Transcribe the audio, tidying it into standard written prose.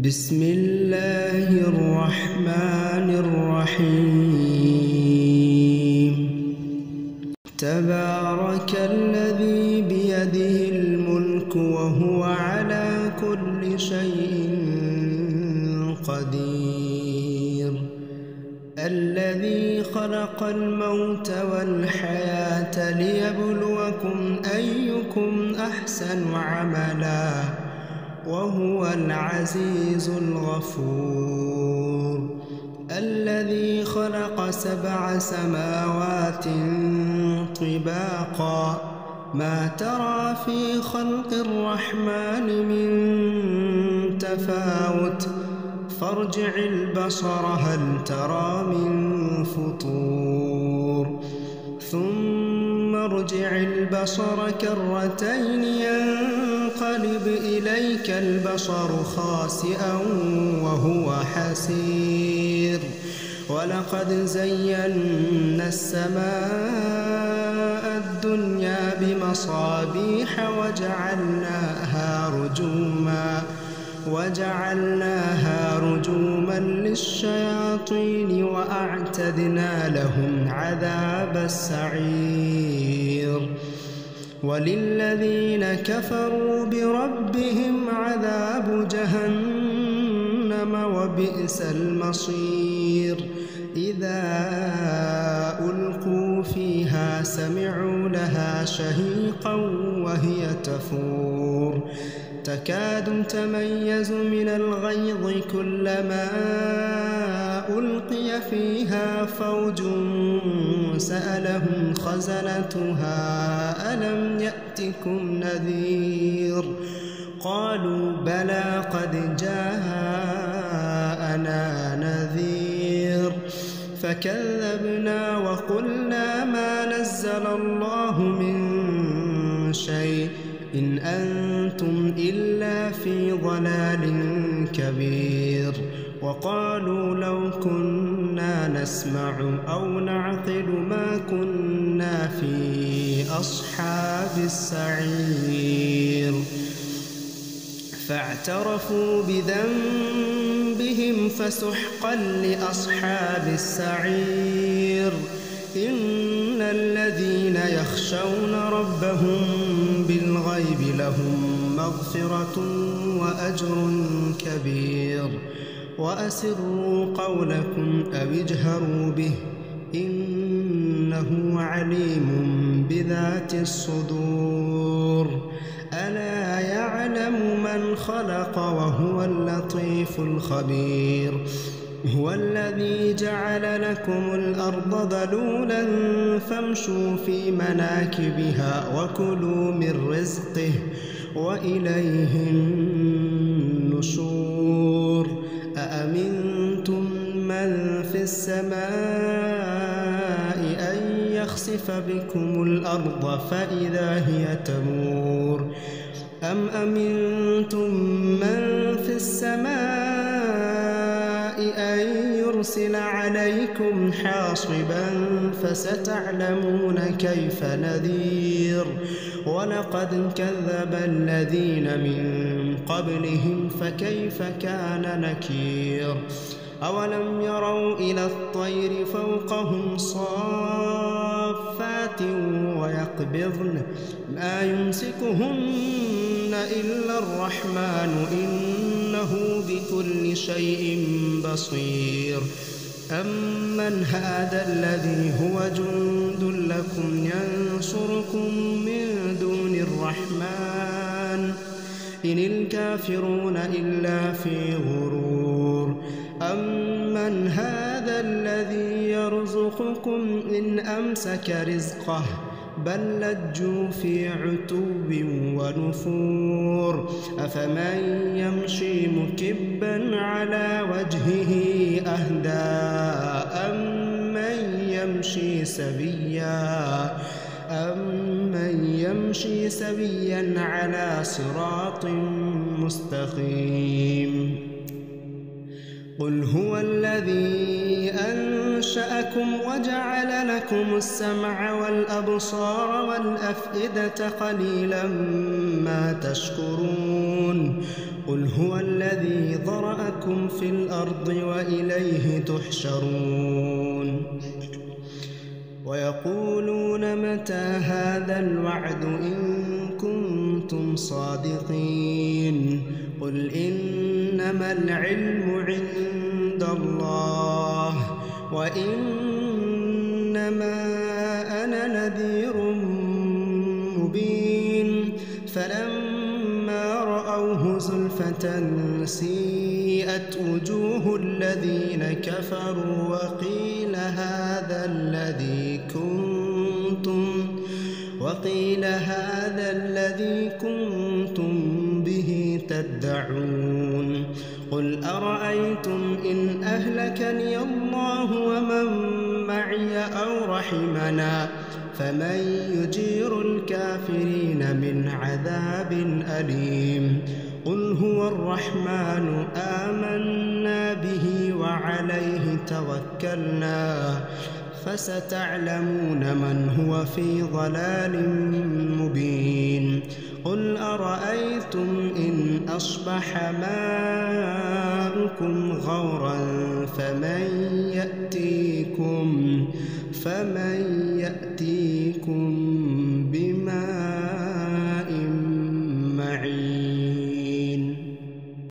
بسم الله الرحمن الرحيم. تبارك الذي بيده الملك وهو على كل شيء قدير. الذي خلق الموت والحياة ليبلوكم أيكم أحسن عملا وهو العزيز الغفور. الذي خلق 7 سماوات طباقا ما ترى في خلق الرحمن من تفاوت فارجع البصر هل ترى من فطور ثم ارجع البصر كرتين ينقلب إليك البصر خاسئا وهو حسير. ولقد زينا السماء الدنيا بمصابيح وجعلناها رجوما للشياطين وأعتدنا لهم عذاب السعير. وللذين كفروا بربهم عذاب جهنم وبئس المصير. إذا ألقوا فيها سمعوا لها شهيقا وهي تفور تكاد تميز من الغيظ كلما ألقي فيها فوج سألهم خزنتها ألم يأتكم نذير قالوا بلى قد جاءنا نذير فكذبنا وقلنا ما نزل الله من شيء إن أنتم إلا في ضلال كبير. وقالوا لو كنا نسمع أو نعقل ما كنا في أصحاب السعير. فاعترفوا بذنبهم فسحقا لأصحاب السعير. إن الذين يخشون ربهم بالغيب لهم مغفرة وأجر كبير. وأسروا قولكم أو اجهروا به إنه عليم بذات الصدور. ألا يعلم من خلق وهو اللطيف الخبير. هو الذي جعل لكم الأرض ذلولا فامشوا في مناكبها وكلوا من رزقه وإليه النشور. أأمنتم من في السماء أن يخسف بكم الأرض فإذا هي تمور أم أمنتم من في السماء أن يرسل عليكم حاصبا فستعلمون كيف نذير. ولقد كذب الذين من قبلهم فكيف كان نكير. أولم يروا إلى الطير فوقهم صافات ويقبضن ما يمسكهن إلا الرحمن إنه بكل شيء بصير. أمن هذا الذي هو جند لكم ينصركم من دون الرحمن إن الكافرون إلا في غرور. أمن هذا الذي يرزقكم إن أمسك رزقه بل لجوا في عتو ونفور. أفمن يمشي مكبا على وجهه أهدى أمن يمشي سويا على صراط مستقيم. قل هو الذي أنشأكم وجعل لكم السمع والأبصار والأفئدة قليلا ما تشكرون. قل هو الذي ذرأكم في الأرض وإليه تحشرون ويقولون متى هذا الوعد إن كنتم صادقين قل إنما العلم عند الله وإنما أنا نذير مبين فلما رأوه زلفة سيئت وجوه الذين كفروا وقيل هذا الذي كنتم به تدعون قل أرأيتم إن أهلكني الله ومن معي أو رحمنا فمن يجير الكافرين من عذاب أليم قل هو الرحمن آمنا به وعليه توكلنا فستعلمون من هو في ضلال مبين قل أرأيتم إن أصبح ماؤكم غورا فمن يأتيكم